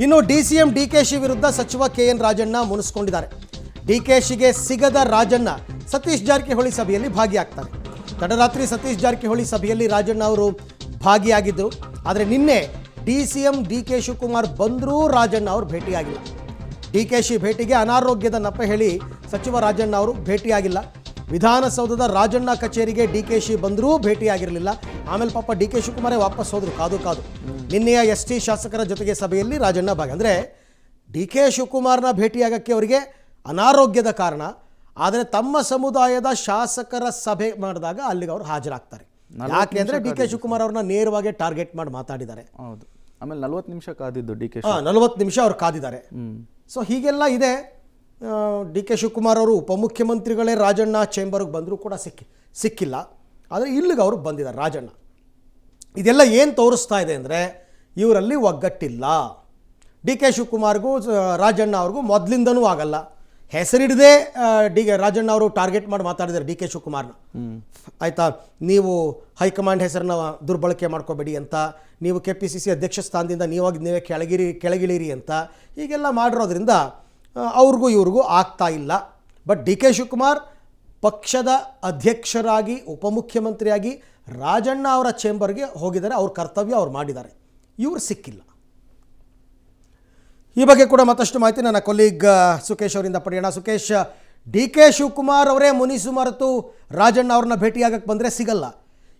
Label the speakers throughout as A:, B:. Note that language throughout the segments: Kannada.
A: ಇನ್ನು ಡಿಸಿಎಂ ಡಿಕೆಶಿ ವಿರುದ್ಧ ಸಚಿವ ಕೆಎನ್ ರಾಜಣ್ಣ ಮುನಿಸಿಕೊಂಡಿದ್ದಾರೆ. ಡಿಕೆಶಿಗೆ ಸಿಗದ ರಾಜಣ್ಣ ಸತೀಶ್ ಜಾರಕಿಹೊಳಿ ಸಭೆಯಲ್ಲಿ ಭಾಗಿಯಾಗ್ತಾರೆ. ತಡರಾತ್ರಿ ಸತೀಶ್ ಜಾರಕಿಹೊಳಿ ಸಭೆಯಲ್ಲಿ ರಾಜಣ್ಣ ಅವರು ಭಾಗಿಯಾಗಿದ್ದರು. ಆದರೆ ನಿನ್ನೆ ಡಿಸಿಎಂ ಡಿಕೆ ಶಿವಕುಮಾರ್ ಬಂದರೂ ರಾಜಣ್ಣ ಅವರು ಭೇಟಿಯಾಗಿಲ್ಲ. ಡಿಕೆಶಿ ಭೇಟಿಗೆ ಅನಾರೋಗ್ಯದ ನೆಪ ಹೇಳಿ ಸಚಿವ ರಾಜಣ್ಣ ಅವರು ಭೇಟಿಯಾಗಿಲ್ಲ. ವಿಧಾನಸೌಧದ ರಾಜಣ್ಣ ಕಚೇರಿಗೆ ಡಿಕೆಶಿ ಬಂದರೂ ಭೇಟಿಯಾಗಿರಲಿಲ್ಲ. ಆಮೇಲೆ ಪಾಪ ಡಿಕೆ ಶಿವಕುಮಾರೇ ವಾಪಸ್ ಹೋದ್ರು ಕಾದು. ನಿನ್ನೆಯ ಎಸ್ಟಿ ಶಾಸಕರ ಜೊತೆಗೆ ಸಭೆಯಲ್ಲಿ ರಾಜಣ್ಣ ಭಾಗ. ಅಂದರೆ ಡಿಕೆ ಶಿವಕುಮಾರ್ನ ಭೇಟಿಯಾಗಕ್ಕೆ ಅವರಿಗೆ ಅನಾರೋಗ್ಯದ ಕಾರಣ. ಆದರೆ ತಮ್ಮ ಸಮುದಾಯದ ಶಾಸಕರ ಸಭೆ ಮಾಡಿದಾಗ ಅಲ್ಲಿಗೆ ಅವರು ಹಾಜರಾಗ್ತಾರೆ. ಯಾಕೆ ಅಂದರೆ ಡಿಕೆ ಶಿವಕುಮಾರ್ ಅವ್ರನ್ನ ನೇರವಾಗಿ ಟಾರ್ಗೆಟ್ ಮಾಡಿ ಮಾತಾಡಿದ್ದಾರೆ.
B: ಹೌದು. ಆಮೇಲೆ 40 ನಿಮಿಷ ಕಾದಿದ್ದು ಡಿಕೆ
A: 40 ನಿಮಿಷ ಅವ್ರು ಕಾದಿದ್ದಾರೆ. ಸೊ ಹೀಗೆಲ್ಲ ಇದೆ. ಡಿಕೆ ಶಿವಕುಮಾರ್ ಅವರು ಉಪಮುಖ್ಯಮಂತ್ರಿಗಳೇ ರಾಜಣ್ಣ ಚೇಂಬರ್ಗೆ ಬಂದರೂ ಕೂಡ ಸಿಕ್ಕಿಲ್ಲ. ಆದರೆ ಇಲ್ಲಿಗೆ ಅವರು ಬಂದಿದ್ದಾರೆ ರಾಜಣ್ಣ. ಇದೆಲ್ಲ ಏನು ತೋರಿಸ್ತಾ ಇದೆ ಅಂದರೆ ಇವರಲ್ಲಿ ಒಗ್ಗಟ್ಟಿಲ್ಲ. ಡಿಕೆ ಶಿವಕುಮಾರ್ಗೂ ರಾಜಣ್ಣ ಅವ್ರಿಗೂ ಮೊದಲಿಂದನೂ ಆಗಲ್ಲ. ಹೆಸರಿಡದೆ ರಾಜಣ್ಣ ಅವರು ಟಾರ್ಗೆಟ್ ಮಾಡಿ ಮಾತಾಡಿದ್ದಾರೆ ಡಿಕೆ ಶಿವಕುಮಾರ್ನ. ಆಯಿತಾ, ನೀವು ಹೈಕಮಾಂಡ್ ಹೆಸರನ್ನ ದುರ್ಬಳಕೆ ಮಾಡ್ಕೋಬೇಡಿ ಅಂತ, ನೀವು KPCC ಅಧ್ಯಕ್ಷ ಸ್ಥಾನದಿಂದ ನೀವೇ ಕೆಳಗಿಳಿರಿ ಅಂತ ಹೀಗೆಲ್ಲ ಮಾಡಿರೋದ್ರಿಂದ ಅವ್ರಿಗೂ ಇವ್ರಿಗೂ ಆಗ್ತಾ ಇಲ್ಲ. ಬಟ್ ಡಿಕೆ ಶಿವಕುಮಾರ್ ಪಕ್ಷದ ಅಧ್ಯಕ್ಷರಾಗಿ ಉಪಮುಖ್ಯಮಂತ್ರಿಯಾಗಿ ರಾಜಣ್ಣ ಅವರ ಚೇಂಬರ್ಗೆ ಹೋಗಿದ್ದಾರೆ. ಅವ್ರ ಕರ್ತವ್ಯ ಅವ್ರು ಮಾಡಿದ್ದಾರೆ. ಇವರು ಸಿಕ್ಕಿಲ್ಲ. ಈ ಬಗ್ಗೆ ಕೂಡ ಮತ್ತಷ್ಟು ಮಾಹಿತಿ ನನ್ನ ಕೊಲೀಗ್ ಸುಕೇಶ್ ಅವರಿಂದ ಪಡೆಯೋಣ. ಸುಕೇಶ್, ಡಿಕೆ ಶಿವಕುಮಾರ್ ಅವರೇ ಮುನಿಸು ಮರೆತು ರಾಜಣ್ಣ ಅವ್ರನ್ನ ಭೇಟಿಯಾಗಕ್ಕೆ ಬಂದರೆ ಸಿಗಲ್ಲ.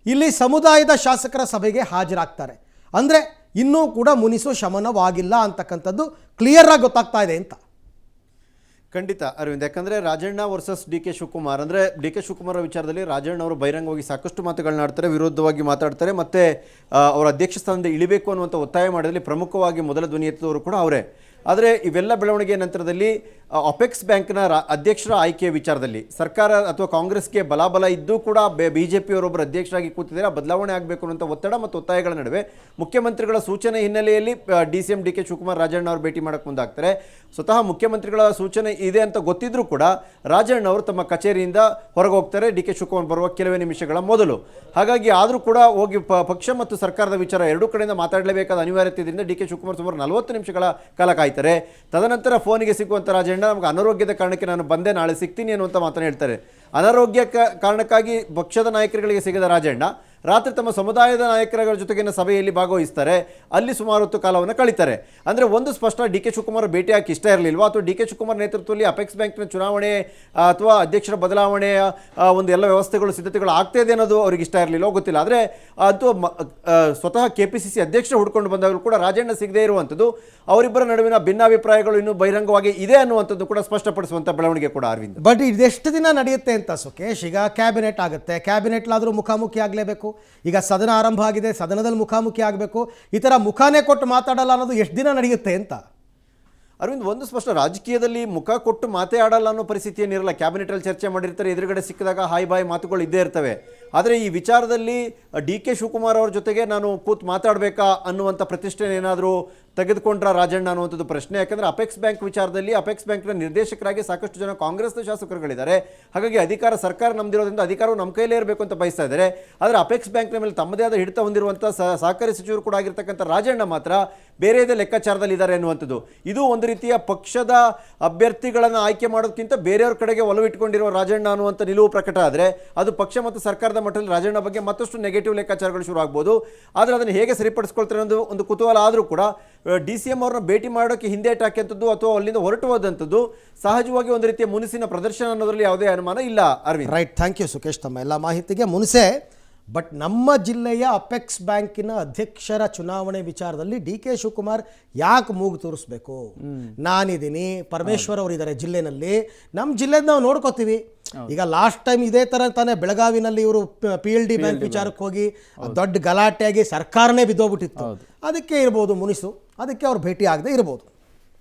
A: ಇಲ್ಲಿ ಸಮುದಾಯದ ಶಾಸಕರ ಸಭೆಗೆ ಹಾಜರಾಗ್ತಾರೆ. ಅಂದರೆ ಇನ್ನೂ ಕೂಡ ಮುನಿಸು ಶಮನವಾಗಿಲ್ಲ ಅಂತಕ್ಕಂಥದ್ದು ಕ್ಲಿಯರ್ ಆಗಿ ಗೊತ್ತಾಗ್ತಾ ಇದೆ ಅಂತ.
C: ಖಂಡಿತ ಅರವಿಂದ್, ಯಾಕಂದರೆ ರಾಜಣ್ಣ ವರ್ಸಸ್ ಡಿಕೆ ಶಿವಕುಮಾರ್ ಅಂದರೆ ಡಿಕೆ ಶಿವಕುಮಾರ್ ವಿಚಾರದಲ್ಲಿ ರಾಜಣ್ಣ ಅವರು ಬಹಿರಂಗವಾಗಿ ಸಾಕಷ್ಟು ಮಾತುಗಳನ್ನ ಆಡ್ತಾರೆ, ವಿರೋಧವಾಗಿ ಮಾತಾಡ್ತಾರೆ. ಮತ್ತು ಅವರ ಅಧ್ಯಕ್ಷ ಸ್ಥಾನದಿಂದ ಇಳಿಬೇಕು ಅನ್ನುವಂಥ ಒತ್ತಾಯ ಮಾಡೋದ್ರಲ್ಲಿ ಪ್ರಮುಖವಾಗಿ ಮೊದಲ ಧ್ವನಿ ಎತ್ತಿದವರು ಕೂಡ ಅವರೇ. ಆದರೆ ಇವೆಲ್ಲ ಬೆಳವಣಿಗೆ ನಂತರದಲ್ಲಿ ಅಪೆಕ್ಸ್ ಬ್ಯಾಂಕ್ನ ಅಧ್ಯಕ್ಷರ ಆಯ್ಕೆಯ ವಿಚಾರದಲ್ಲಿ ಸರ್ಕಾರ ಅಥವಾ ಕಾಂಗ್ರೆಸ್ಗೆ ಬಲಾಬಲ ಇದ್ದೂ ಕೂಡ BJPಯವರೊಬ್ಬರು ಅಧ್ಯಕ್ಷರಾಗಿ ಕೂತಿದ್ದಾರೆ. ಬದಲಾವಣೆ ಆಗಬೇಕು ಅನ್ನುವಂಥ ಒತ್ತಡ ಮತ್ತು ಒತ್ತಾಯಗಳ ನಡುವೆ ಮುಖ್ಯಮಂತ್ರಿಗಳ ಸೂಚನೆ ಹಿನ್ನೆಲೆಯಲ್ಲಿ DCM DK ಶಿವಕುಮಾರ್ ರಾಜಣ್ಣ ಅವರು ಭೇಟಿ ಮಾಡೋಕ್ಕೆ ಮುಂದಾಗ್ತಾರೆ. ಸ್ವತಃ ಮುಖ್ಯಮಂತ್ರಿಗಳ ಸೂಚನೆ ಇದೆ ಅಂತ ಗೊತ್ತಿದ್ರೂ ಕೂಡ ರಾಜಣ್ಣ ಅವರು ತಮ್ಮ ಕಚೇರಿಯಿಂದ ಹೊರಗೆ ಹೋಗ್ತಾರೆ DK ಶಿವಕುಮಾರ್ ಬರುವ ಕೆಲವೇ ನಿಮಿಷಗಳ ಮೊದಲು. ಹಾಗಾಗಿ ಆದರೂ ಕೂಡ ಹೋಗಿ ಪಕ್ಷ ಮತ್ತು ಸರ್ಕಾರದ ವಿಚಾರ ಎರಡೂ ಕಡೆಯಿಂದ ಮಾತಾಡಲೇಬೇಕಾದ ಅನಿವಾರ್ಯತೆ ಇದರಿಂದ DK ಶಿವಕುಮಾರ್ ಸುಮಾರು 40 ನಿಮಿಷಗಳ ಕಾಲ ಕಾಯ್ತಾರೆ. ತದನಂತರ ಫೋನಿಗೆ ಸಿಗುವಂಥ ರಾಜಣ್ಣ ನಮಗೆ ಅನಾರೋಗ್ಯದ ಕಾರಣಕ್ಕೆ ನಾನು ಬಂದೆ, ನಾಳೆ ಸಿಗ್ತೀನಿ ಅನ್ನುವಂಥ ಮಾತನ್ನು ಹೇಳ್ತಾರೆ. ಅನಾರೋಗ್ಯ ಕಾರಣಕ್ಕಾಗಿ ಪಕ್ಷದ ನಾಯಕರುಗಳಿಗೆ ಸಿಗದ ರಾಜಣ್ಣ ರಾತ್ರಿ ತಮ್ಮ ಸಮುದಾಯದ ನಾಯಕರ ಜೊತೆಗಿನ ಸಭೆಯಲ್ಲಿ ಭಾಗವಹಿಸ್ತಾರೆ. ಅಲ್ಲಿ ಸುಮಾರು ಹೊತ್ತು ಕಾಲವನ್ನು ಕಳೀತಾರೆ. ಅಂದರೆ ಒಂದು ಸ್ಪಷ್ಟ DK ಶಿವಕುಮಾರ್ ಭೇಟಿ ಹಾಕಿ ಇಷ್ಟ ಇರಲಿಲ್ವಾ, ಅಥವಾ DK ಶಿವಕುಮಾರ್ ನೇತೃತ್ವದಲ್ಲಿ ಅಪೆಕ್ಸ್ ಬ್ಯಾಂಕ್ನ ಚುನಾವಣೆ ಅಥವಾ ಅಧ್ಯಕ್ಷರ ಬದಲಾವಣೆಯ ಒಂದು ಎಲ್ಲ ವ್ಯವಸ್ಥೆಗಳು ಸಿದ್ಧತೆಗಳು ಆಗ್ತಾ ಇದೆ ಅನ್ನೋದು ಅವ್ರಿಗೆ ಇಷ್ಟ ಇರಲಿಲ್ಲ, ಗೊತ್ತಿಲ್ಲ. ಆದರೆ ಅದು ಸ್ವತಃ KPCC ಅಧ್ಯಕ್ಷರು ಹುಡ್ಕೊಂಡು ಬಂದಾಗಲೂ ಕೂಡ ರಾಜಣ್ಣ ಸಿಗದೇ ಇರುವಂಥದ್ದು ಅವರಿಬ್ಬರ ನಡುವಿನ ಭಿನ್ನಾಭಿಪ್ರಾಯಗಳು ಇನ್ನೂ ಬಹಿರಂಗವಾಗಿ ಇದೆ ಅನ್ನುವಂಥದ್ದು ಕೂಡ ಸ್ಪಷ್ಟಪಡಿಸುವಂಥ ಬೆಳವಣಿಗೆ ಕೂಡ ಅರವಿಂದ್.
A: ಬಟ್ ಇದೆಷ್ಟು ದಿನ ನಡೆಯುತ್ತೆ ಅಂತ ಸುಕೇಶ್? ಈಗ ಕ್ಯಾಬಿನೆಟ್ ಆಗುತ್ತೆ, ಕ್ಯಾಬಿನೆಟ್ಲಾದರೂ ಮುಖಾಮುಖಿ ಆಗಲೇಬೇಕು. ಈಗ ಸದನ ಆರಂಭ ಆಗಿದೆ, ಸದನದಲ್ಲಿ ಮುಖಾಮುಖಿ ಆಗಬೇಕು. ಈ ಥರ ಮುಖಾನೇ ಕೊಟ್ಟು ಮಾತಾಡಲ್ಲ ಅನ್ನೋದು ಎಷ್ಟು ದಿನ ನಡೆಯುತ್ತೆ ಅಂತ
C: ಅರವಿಂದ್? ಒಂದು ಸ್ಪಷ್ಟ, ರಾಜಕೀಯದಲ್ಲಿ ಮುಖ ಕೊಟ್ಟು ಮಾತೇ ಆಡಲ್ಲ ಅನ್ನೋ ಪರಿಸ್ಥಿತಿ ಏನಿರಲ್ಲ. ಕ್ಯಾಬಿನೆಟಲ್ಲಿ ಚರ್ಚೆ ಮಾಡಿರ್ತಾರೆ, ಎದುರುಗಡೆ ಸಿಕ್ಕಿದಾಗ ಹಾಯ್ ಬಾಯ್ ಮಾತುಗಳು ಇದ್ದೇ ಇರ್ತವೆ. ಆದರೆ ಈ ವಿಚಾರದಲ್ಲಿ DK ಶಿವಕುಮಾರ್ ಅವ್ರ ಜೊತೆಗೆ ನಾನು ಕೂತು ಮಾತಾಡಬೇಕಾ ಅನ್ನುವಂಥ ಪ್ರತಿಷ್ಠೆ ಏನಾದರೂ ತೆಗೆದುಕೊಂಡ್ರ ರಾಜಣ್ಣ ಅನ್ನುವಂಥದ್ದು ಪ್ರಶ್ನೆ. ಯಾಕಂದರೆ ಅಪೆಕ್ಸ್ ಬ್ಯಾಂಕ್ ವಿಚಾರದಲ್ಲಿ ಅಪೆಕ್ಸ್ ಬ್ಯಾಂಕ್ನ ನಿರ್ದೇಶಕರಾಗಿ ಸಾಕಷ್ಟು ಜನ ಕಾಂಗ್ರೆಸ್ನ ಶಾಸಕರುಗಳಿದ್ದಾರೆ. ಹಾಗಾಗಿ ಸರ್ಕಾರ ನಮ್ದಿರೋದ್ರಿಂದ ಅಧಿಕಾರವು ನಮ್ಮ ಕೈಲೇ ಇರಬೇಕು ಅಂತ ಬಯಸ್ತಾ ಇದ್ದಾರೆ. ಆದರೆ ಅಪೆಕ್ಸ್ ಬ್ಯಾಂಕ್ನ ಮೇಲೆ ತಮ್ಮದೇ ಆದ ಹಿಡಿತ ಹೊಂದಿರುವಂಥ ಸಹಕಾರಿ ಸಚಿವರು ಕೂಡ ಆಗಿರ್ತಕ್ಕಂಥ ರಾಜಣ್ಣ ಮಾತ್ರ ಬೇರೆಯದೇ ಲೆಕ್ಕಾಚಾರದಲ್ಲಿ ಇದ್ದಾರೆ ಅನ್ನುವಂಥದ್ದು. ಇದು ಒಂದು ರೀತಿಯ ಪಕ್ಷದ ಅಭ್ಯರ್ಥಿಗಳನ್ನು ಆಯ್ಕೆ ಮಾಡೋದಕ್ಕಿಂತ ಬೇರೆಯವ್ರ ಕಡೆಗೆ ಒಲವಿಟ್ಟುಕೊಂಡಿರುವ ರಾಜಣ್ಣ ಅನ್ನುವಂಥ ನಿಲುವು ಪ್ರಕಟ ಆದರೆ ಅದು ಪಕ್ಷ ಮತ್ತು ಸರ್ಕಾರದ ಮಟ್ಟದಲ್ಲಿ ರಾಜಣ್ಣ ಬಗ್ಗೆ ಮತ್ತಷ್ಟು ನೆಗೆಟಿವ್ ಲೆಕ್ಕಾಚಾರಗಳು ಶುರು ಆಗ್ಬೋದು. ಆದರೆ ಅದನ್ನು ಹೇಗೆ ಸರಿಪಡಿಸ್ಕೊಳ್ತಾರೆ ಅನ್ನೋದು ಒಂದು ಕುತೂಹಲ. ಆದರೂ ಕೂಡ DCM ಅವ್ರನ್ನ ಭೇಟಿ ಮಾಡೋಕ್ಕೆ ಹಿಂದೇಟು ಹಾಕಿದಂಥದ್ದು ಅಥವಾ ಅಲ್ಲಿಂದ ಹೊರಟು ಹೋದಂಥದ್ದು ಸಹಜವಾಗಿ ಒಂದು ರೀತಿಯ ಮುನಿಸಿನ ಪ್ರದರ್ಶನ ಅನ್ನೋದ್ರಲ್ಲಿ ಯಾವುದೇ ಅನುಮಾನ ಇಲ್ಲ Arvind.
A: Right, thank you Sukesh ತಮ್ಮ ಎಲ್ಲ ಮಾಹಿತಿಗೆ. ಮುನಿಸೆ, ಬಟ್ ನಮ್ಮ ಜಿಲ್ಲೆಯ ಅಪೆಕ್ಸ್ ಬ್ಯಾಂಕಿನ ಅಧ್ಯಕ್ಷರ ಚುನಾವಣೆ ವಿಚಾರದಲ್ಲಿ DK ಶಿವಕುಮಾರ್ ಯಾಕೆ ಮೂಗು ತೋರಿಸ್ಬೇಕು? ನಾನಿದ್ದೀನಿ, ಪರಮೇಶ್ವರ್ ಅವರಿದ್ದಾರೆ ಜಿಲ್ಲೆನಲ್ಲಿ, ನಮ್ಮ ಜಿಲ್ಲೆದು ನಾವು ನೋಡ್ಕೋತೀವಿ. ಈಗ ಲಾಸ್ಟ್ ಟೈಮ್ ಇದೇ ಥರ ತಾನೇ ಬೆಳಗಾವಿನಲ್ಲಿ ಇವರು PLD ಬ್ಯಾಂಕ್ ವಿಚಾರಕ್ಕೆ ಹೋಗಿ ದೊಡ್ಡ ಗಲಾಟೆಯಾಗಿ ಸರ್ಕಾರನೇ ಬಿದ್ದೋಗ್ಬಿಟ್ಟಿತ್ತು. ಅದಕ್ಕೆ ಇರ್ಬೋದು ಮುನಿಸು, ಅದಕ್ಕೆ ಅವ್ರು ಭೇಟಿ ಆಗದೆ ಇರ್ಬೋದು.